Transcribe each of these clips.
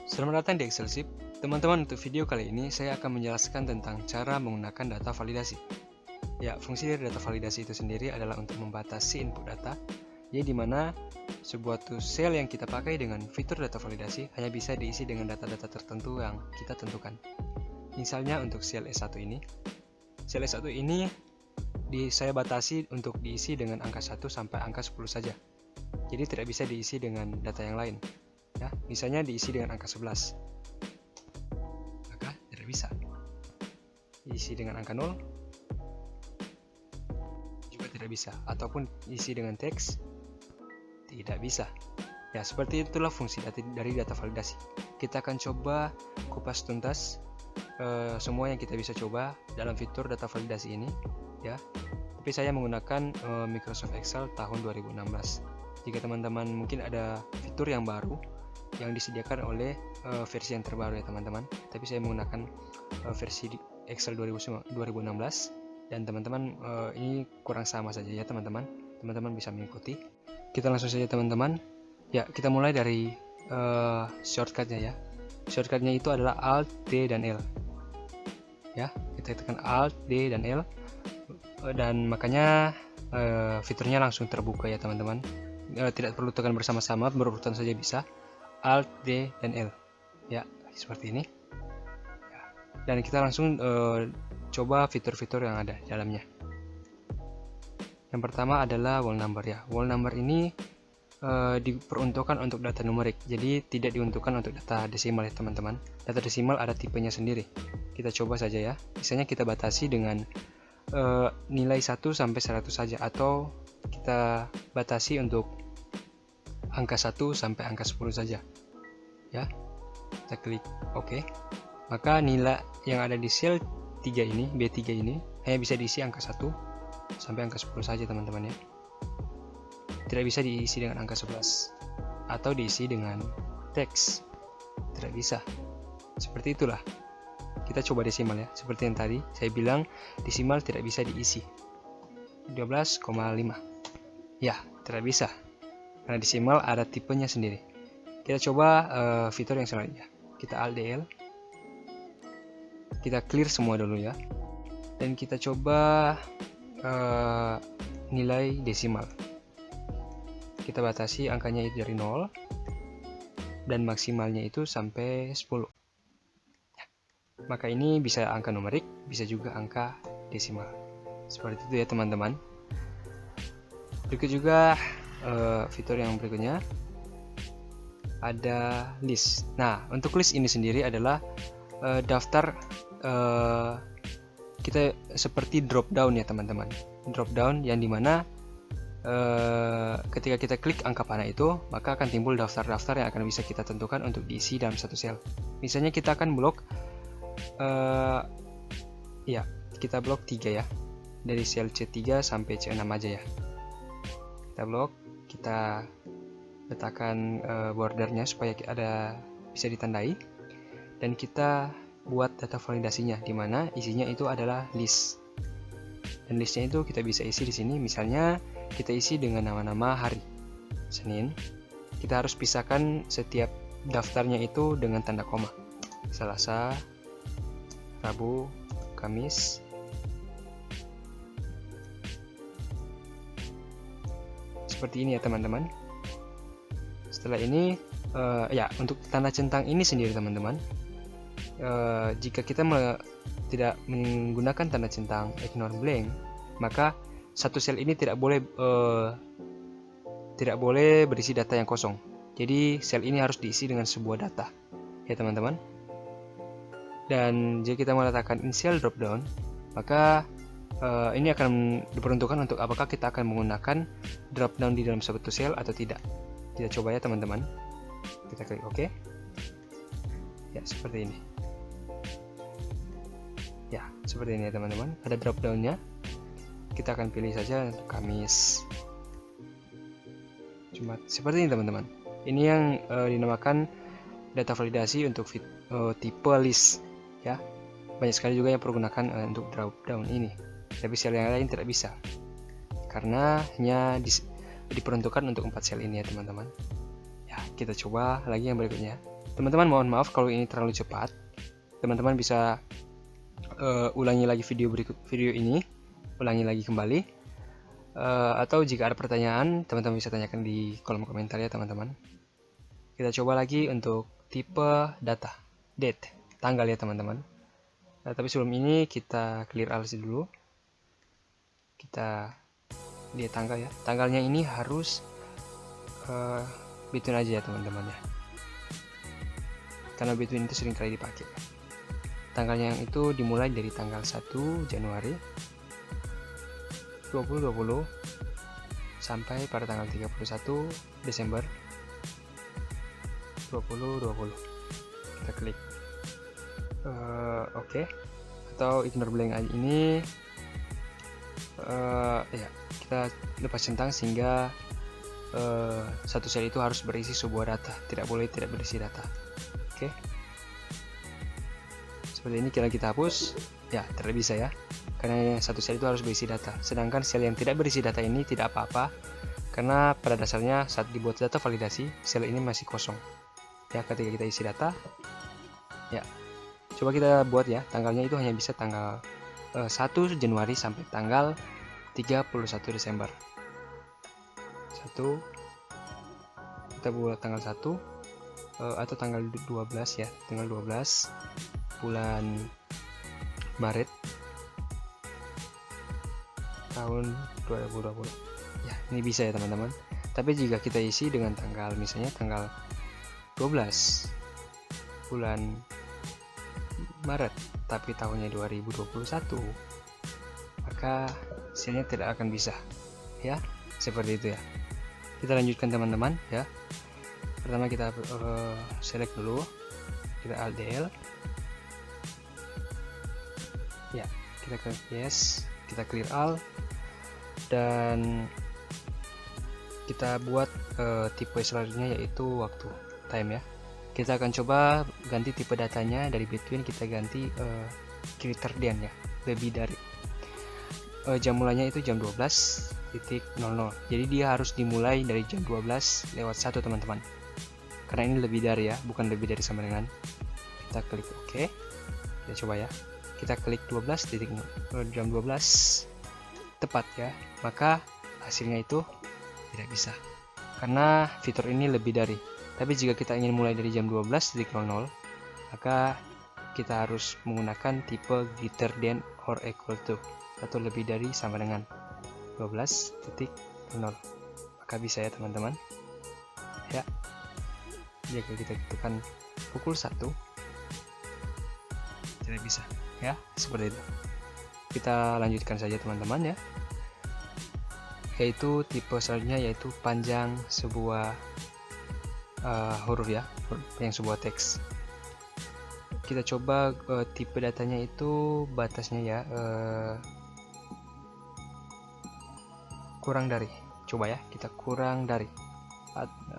Selamat datang di Excel Sheet. Teman-teman, untuk video kali ini saya akan menjelaskan tentang cara menggunakan data validasi. Ya, fungsi dari data validasi itu sendiri adalah untuk membatasi input data, jadi dimana sebuah sel yang kita pakai dengan fitur data validasi hanya bisa diisi dengan data-data tertentu yang kita tentukan. Misalnya untuk sel S1 ini, saya batasi untuk diisi dengan angka 1 sampai angka 10 saja. Jadi tidak bisa diisi dengan data yang lain. Ya, misalnya diisi dengan angka 11, maka tidak bisa. Diisi dengan angka 0 juga tidak bisa, ataupun isi dengan teks tidak bisa. Ya, seperti itulah fungsi dari data validasi. Kita akan coba kupas tuntas semua yang kita bisa coba dalam fitur data validasi ini, ya. Tapi saya menggunakan Microsoft Excel tahun 2016. Jika teman-teman mungkin ada fitur yang baru yang disediakan oleh versi yang terbaru ya teman-teman, tapi saya menggunakan versi Excel 2016, dan teman-teman ini kurang sama saja ya teman-teman bisa mengikuti. Kita langsung saja teman-teman. Ya, kita mulai dari shortcutnya ya. Shortcutnya itu adalah Alt, D, dan L ya. Kita tekan Alt, D, dan L, dan makanya fiturnya langsung terbuka ya teman-teman. Tidak perlu tekan bersama-sama, berurutan saja bisa. Alt, D, dan L ya, seperti ini ya. Dan kita langsung coba fitur-fitur yang ada di dalamnya. Yang pertama adalah wall number ya. Wall number ini diperuntukkan untuk data numerik, jadi tidak diuntukkan untuk data desimal ya teman-teman. Data desimal ada tipenya sendiri. Kita coba saja ya. Misalnya kita batasi dengan nilai 1 sampai 100 saja, atau kita batasi untuk angka 1 sampai angka 10 saja ya. Kita klik OK, maka nilai yang ada di sel 3 ini, B3 ini, hanya bisa diisi angka 1 sampai angka 10 saja teman-teman ya. Tidak bisa diisi dengan angka 11 atau diisi dengan teks, tidak bisa. Seperti itulah. Kita coba desimal ya. Seperti yang tadi saya bilang, desimal tidak bisa diisi 12,5 ya, tidak bisa karena desimal ada tipenya sendiri. Kita coba fitur yang selanjutnya. Kita Alt DL, kita clear semua dulu ya, dan kita coba nilai desimal. Kita batasi angkanya itu dari 0 dan maksimalnya itu sampai 10. Maka ini bisa angka numerik, bisa juga angka desimal. Seperti itu ya teman-teman. Berikut juga fitur yang berikutnya ada list. Nah, untuk list ini sendiri adalah daftar kita seperti drop down ya teman-teman. Drop down yang dimana ketika kita klik angka panah itu, maka akan timbul daftar-daftar yang akan bisa kita tentukan untuk diisi dalam satu sel. Misalnya kita akan blok ya, kita blok 3 ya, dari sel C3 sampai C6 aja ya. Kita blok, kita letakkan bordernya supaya bisa ditandai, dan kita buat data validasinya, dimana isinya itu adalah list. Dan listnya itu kita bisa isi di sini. Misalnya kita isi dengan nama-nama hari. Senin, kita harus pisahkan setiap daftarnya itu dengan tanda koma. Selasa, Rabu, Kamis, seperti ini ya teman-teman. Setelah ini ya, untuk tanda centang ini sendiri teman-teman, jika kita tidak menggunakan tanda centang ignore blank, maka satu sel ini tidak boleh berisi data yang kosong. Jadi sel ini harus diisi dengan sebuah data ya teman-teman. Dan jika kita meletakkan in cell drop down, maka ini akan diperuntukkan untuk apakah kita akan menggunakan drop down di dalam satu sel atau tidak. Kita coba ya teman-teman. Kita klik OK ya, seperti ini ya, seperti ini ya teman-teman. Ada drop downnya, kita akan pilih saja untuk Kamis, Jumat, seperti ini teman-teman. Ini yang dinamakan data validasi untuk tipe list ya. Banyak sekali juga yang pergunakan untuk drop down ini, tapi sel yang lain tidak bisa karena hanya diperuntukkan untuk 4 sel ini ya teman-teman. Ya, kita coba lagi yang berikutnya. Teman-teman mohon maaf kalau ini terlalu cepat. Teman-teman bisa ulangi lagi video ini, ulangi lagi kembali. Atau jika ada pertanyaan, teman-teman bisa tanyakan di kolom komentar ya teman-teman. Kita coba lagi untuk tipe data, date, tanggal ya teman-teman. Tapi sebelum ini kita clear all dulu. Kita lihat tanggal ya. Tanggalnya ini harus between aja ya teman-teman ya. Karena between itu sering kali dipakai. Tanggalnya yang itu dimulai dari tanggal 1 Januari 2020 sampai pada tanggal 31 Desember 2020. Kita klik oke. Atau ignore blank aja ini. Ya, kita lepas centang sehingga satu sel itu harus berisi sebuah data, tidak boleh tidak berisi data. Oke. Seperti ini. Kira kita hapus, ya tidak bisa ya, karena satu sel itu harus berisi data. Sedangkan sel yang tidak berisi data ini tidak apa-apa, karena pada dasarnya saat dibuat data validasi, sel ini masih kosong. Ya, ketika kita isi data, ya, coba kita buat ya, tanggalnya itu hanya bisa tanggal 1 Januari sampai tanggal 31 Desember. 1, kita buat tanggal 1 atau tanggal 12 ya, tanggal 12 bulan Maret tahun 2020. Ya, ini bisa ya teman-teman. Tapi jika kita isi dengan tanggal, misalnya tanggal 12 bulan Maret tapi tahunnya 2021, maka hasilnya tidak akan bisa ya, seperti itu ya. Kita lanjutkan teman-teman ya. Pertama kita select dulu, kita ALDL ya, kita klik yes, kita clear all, dan kita buat tipe selanjutnya yaitu waktu, time ya. Kita akan coba ganti tipe datanya dari between, kita ganti greater than ya, lebih dari. Jam mulainya itu jam 12.00, jadi dia harus dimulai dari jam 12:01 teman-teman, karena ini lebih dari ya, bukan lebih dari sama dengan. Kita klik OK, kita coba ya, kita klik jam 12 tepat ya, maka hasilnya itu tidak bisa karena fitur ini lebih dari. Tapi jika kita ingin mulai dari jam 12.00, maka kita harus menggunakan tipe greater than or equal to, atau lebih dari sama dengan 12.00, maka bisa ya teman-teman ya. Jika kita tekan pukul 1, tidak bisa ya, seperti itu. Kita lanjutkan saja teman-teman ya, yaitu tipe selanjutnya yaitu panjang sebuah huruf ya, yang sebuah teks. Kita coba tipe datanya itu batasnya ya kurang dari, coba ya kita kurang dari,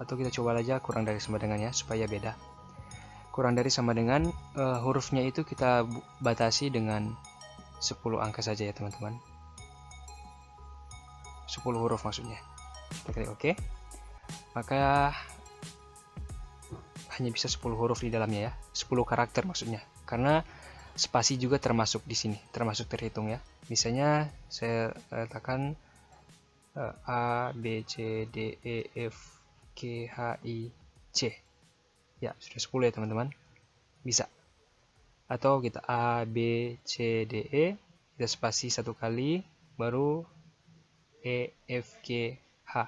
atau kita coba aja kurang dari sama dengan ya, supaya beda. Kurang dari sama dengan hurufnya itu kita batasi dengan 10 angka saja ya teman-teman, 10 huruf maksudnya. Kita klik OK, maka hanya bisa 10 huruf di dalamnya ya, 10 karakter maksudnya, karena spasi juga termasuk di sini, termasuk terhitung ya. Misalnya saya letakkan A, B, C, D, E, F, G, H, I, C. Ya, sudah 10 ya teman-teman. Bisa. Atau kita A, B, C, D, E, kita spasi satu kali, baru E, F, G, H,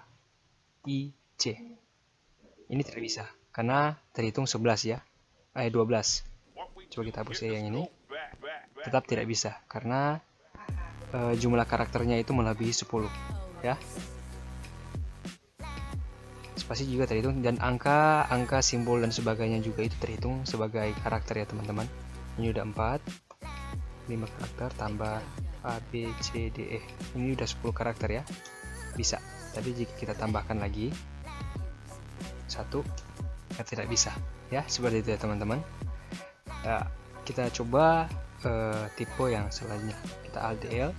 I, C. Ini tidak bisa karena terhitung 11 ya, 12. Coba kita hapus yang ini, tetap tidak bisa karena jumlah karakternya itu melebihi 10 ya. Spasi juga terhitung, dan angka, simbol dan sebagainya juga itu terhitung sebagai karakter ya teman-teman. Ini udah 4, 5 karakter tambah A, B, C, D, E, ini udah 10 karakter ya, bisa. Tapi jika kita tambahkan lagi 1, tidak bisa ya, seperti itu ya teman-teman. Kita coba tipe yang selanjutnya, kita ALDL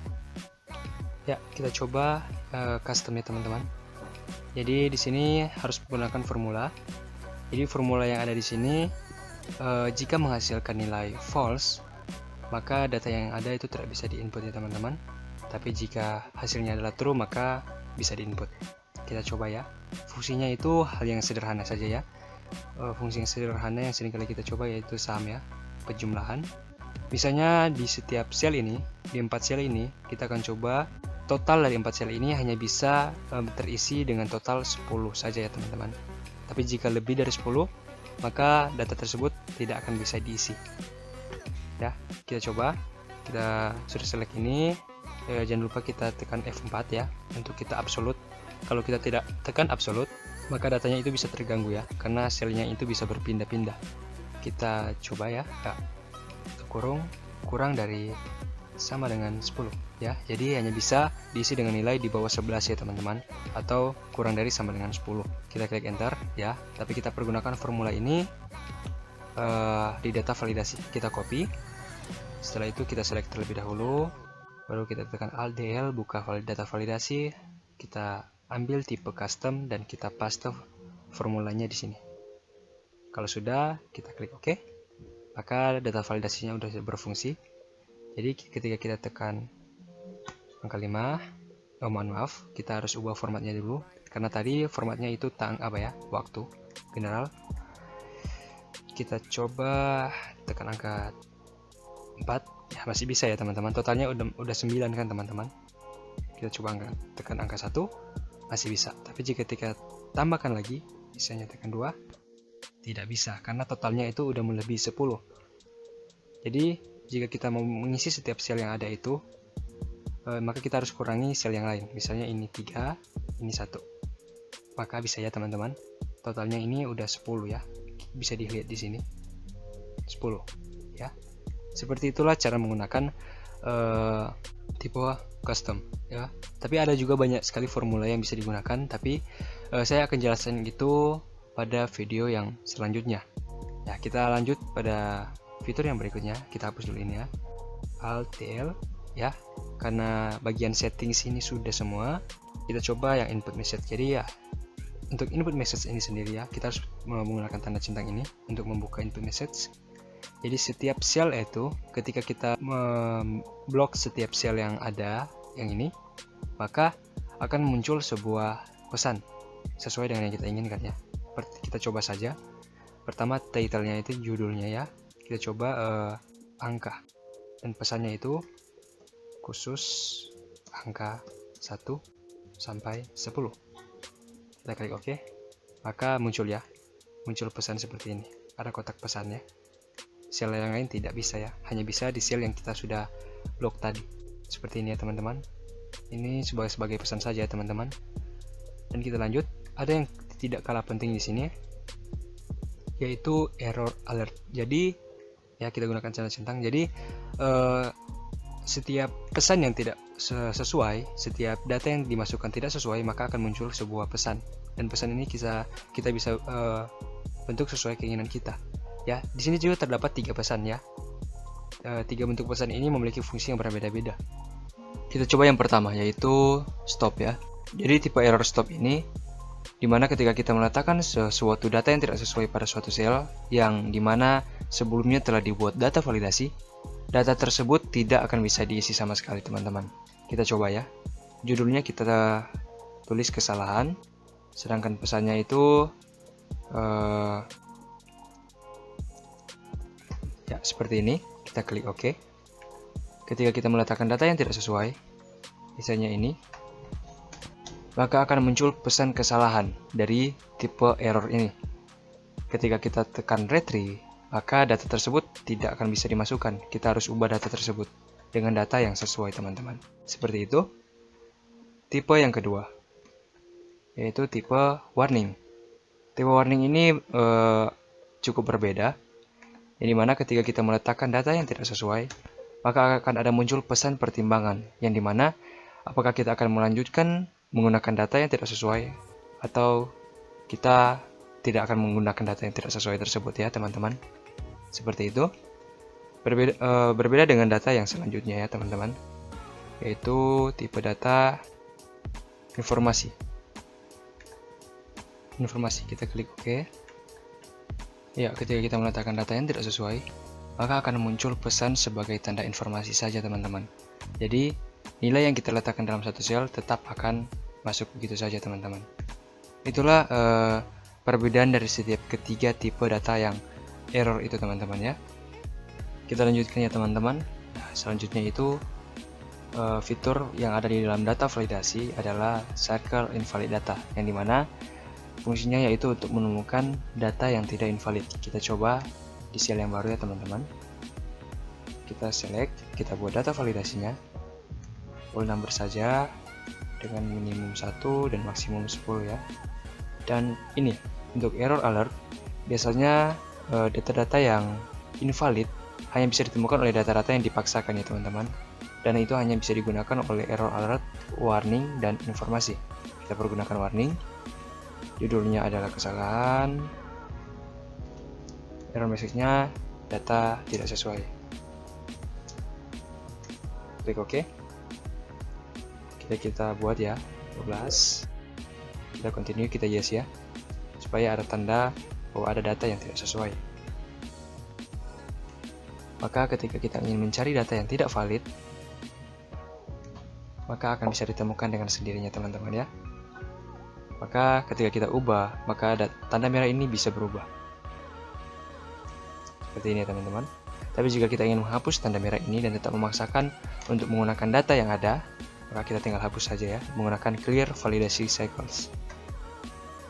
ya, kita coba custom ya teman-teman. Jadi di sini harus menggunakan formula. Jadi formula yang ada di sini, jika menghasilkan nilai false, maka data yang ada itu tidak bisa diinput ya teman-teman. Tapi jika hasilnya adalah true, maka bisa diinput. Kita coba ya. Fungsinya itu hal yang sederhana saja ya. Fungsi yang sederhana yang seringkali kita coba yaitu sum ya, penjumlahan. Misalnya di setiap sel ini, di 4 sel ini, kita akan coba total dari 4 sel ini hanya bisa terisi dengan total 10 saja ya teman-teman. Tapi jika lebih dari 10, maka data tersebut tidak akan bisa diisi. Ya, kita coba. Kita sudah select ini. Jangan lupa kita tekan F4 ya untuk kita absolute. Kalau kita tidak tekan absolute, maka datanya itu bisa terganggu ya, karena selnya itu bisa berpindah-pindah. Kita coba ya, kurang dari sama dengan 10 ya. Jadi hanya bisa diisi dengan nilai di bawah 11 ya teman-teman, atau kurang dari sama dengan 10. Kita klik enter ya. Tapi kita pergunakan formula ini di data validasi. Kita copy. Setelah itu kita select terlebih dahulu, baru kita tekan Alt DL, buka data validasi. Kita ambil tipe custom dan kita paste formulanya di sini. Kalau sudah, kita klik OK. Maka data validasinya sudah berfungsi. Jadi ketika kita tekan angka 5, mohon maaf, kita harus ubah formatnya dulu, karena tadi formatnya itu waktu general. Kita coba tekan angka 4, ya masih bisa ya teman-teman. Totalnya udah 9 kan teman-teman. Kita coba tekan angka 1, masih bisa. Tapi jika kita tambahkan lagi, misalnya tekan 2, tidak bisa, karena totalnya itu udah melebihi 10. Jadi jika kita mau mengisi setiap sel yang ada itu, maka kita harus kurangi sel yang lain. Misalnya ini 3, ini 1. Maka bisa ya teman-teman. Totalnya ini udah 10 ya. Bisa dilihat di sini. 10 ya. Seperti itulah cara menggunakan tipe custom ya. Tapi ada juga banyak sekali formula yang bisa digunakan, tapi saya akan jelaskan itu pada video yang selanjutnya. Ya, kita lanjut pada fitur yang berikutnya. Kita hapus dulu ini ya, Alt L ya, karena bagian settings ini sudah semua. Kita coba yang input message. Jadi ya, untuk input message ini sendiri ya, kita harus menggunakan tanda centang ini untuk membuka input message. Jadi setiap sel itu, ketika kita memblok setiap sel yang ada yang ini, maka akan muncul sebuah pesan sesuai dengan yang kita inginkan ya. Kita coba saja. Pertama, title-nya itu judulnya ya. Kita coba angka, dan pesannya itu khusus angka 1 sampai 10. Kita klik OK, maka muncul pesan seperti ini. Ada kotak pesannya. Sel yang lain tidak bisa ya, hanya bisa di sel yang kita sudah blok tadi. Seperti ini ya teman-teman. Ini sebagai pesan saja ya teman-teman. Dan kita lanjut. Ada yang tidak kalah penting di sini, yaitu error alert. Jadi ya, kita gunakan tanda centang. Jadi setiap pesan yang tidak sesuai, setiap data yang dimasukkan tidak sesuai, maka akan muncul sebuah pesan. Dan pesan ini kita bisa bentuk sesuai keinginan kita. Ya, di sini juga terdapat 3 pesan ya. 3 bentuk pesan ini memiliki fungsi yang berbeda-beda. Kita coba yang pertama, yaitu stop ya. Jadi tipe error stop ini dimana ketika kita meletakkan sesuatu data yang tidak sesuai pada suatu sel yang dimana sebelumnya telah dibuat data validasi, data tersebut tidak akan bisa diisi sama sekali teman-teman. Kita coba ya. Judulnya kita tulis kesalahan, sedangkan pesannya itu ya seperti ini. Kita klik OK. Ketika kita meletakkan data yang tidak sesuai, misalnya ini, maka akan muncul pesan kesalahan dari tipe error ini. Ketika kita tekan retrieve, maka data tersebut tidak akan bisa dimasukkan. Kita harus ubah data tersebut dengan data yang sesuai teman-teman. Seperti itu. Tipe yang kedua, yaitu tipe warning. Tipe warning ini cukup berbeda, yang dimana ketika kita meletakkan data yang tidak sesuai, maka akan ada muncul pesan pertimbangan, yang dimana apakah kita akan melanjutkan menggunakan data yang tidak sesuai, atau kita tidak akan menggunakan data yang tidak sesuai tersebut ya teman-teman. Seperti itu. Berbeda dengan data yang selanjutnya ya teman-teman, yaitu tipe data informasi. informasi, kita klik OK. Ya, ketika kita meletakkan data yang tidak sesuai, maka akan muncul pesan sebagai tanda informasi saja teman-teman. Jadi nilai yang kita letakkan dalam satu sel tetap akan masuk begitu saja teman-teman. Itulah perbedaan dari setiap ketiga tipe data yang error itu teman-teman ya. Kita lanjutkan ya teman-teman. Nah, selanjutnya itu fitur yang ada di dalam data validasi adalah circle invalid data, yang dimana fungsinya yaitu untuk menemukan data yang tidak invalid. Kita coba di sel yang baru ya teman-teman. Kita select, kita buat data validasinya, whole number saja dengan minimum 1 dan maksimum 10 ya. Dan ini untuk error alert, biasanya data-data yang invalid hanya bisa ditemukan oleh data-data yang dipaksakan ya teman-teman. Dan itu hanya bisa digunakan oleh error alert, warning, dan informasi. Kita pergunakan warning. Judulnya adalah kesalahan. Error message-nya data tidak sesuai. Klik OK. Kita buat ya 12. Kita continue, kita yes ya, supaya ada tanda bahwa ada data yang tidak sesuai. Maka ketika kita ingin mencari data yang tidak valid, maka akan bisa ditemukan dengan sendirinya teman-teman ya. Maka ketika kita ubah, maka tanda merah ini bisa berubah seperti ini ya teman-teman. Tapi jika kita ingin menghapus tanda merah ini dan tetap memaksakan untuk menggunakan data yang ada, maka kita tinggal hapus saja ya, menggunakan clear validation cycles.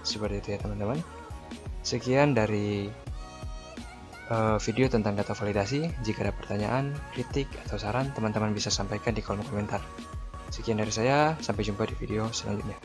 Seperti itu ya teman-teman. Sekian dari video tentang data validasi. Jika ada pertanyaan, kritik, atau saran, teman-teman bisa sampaikan di kolom komentar. Sekian dari saya, sampai jumpa di video selanjutnya.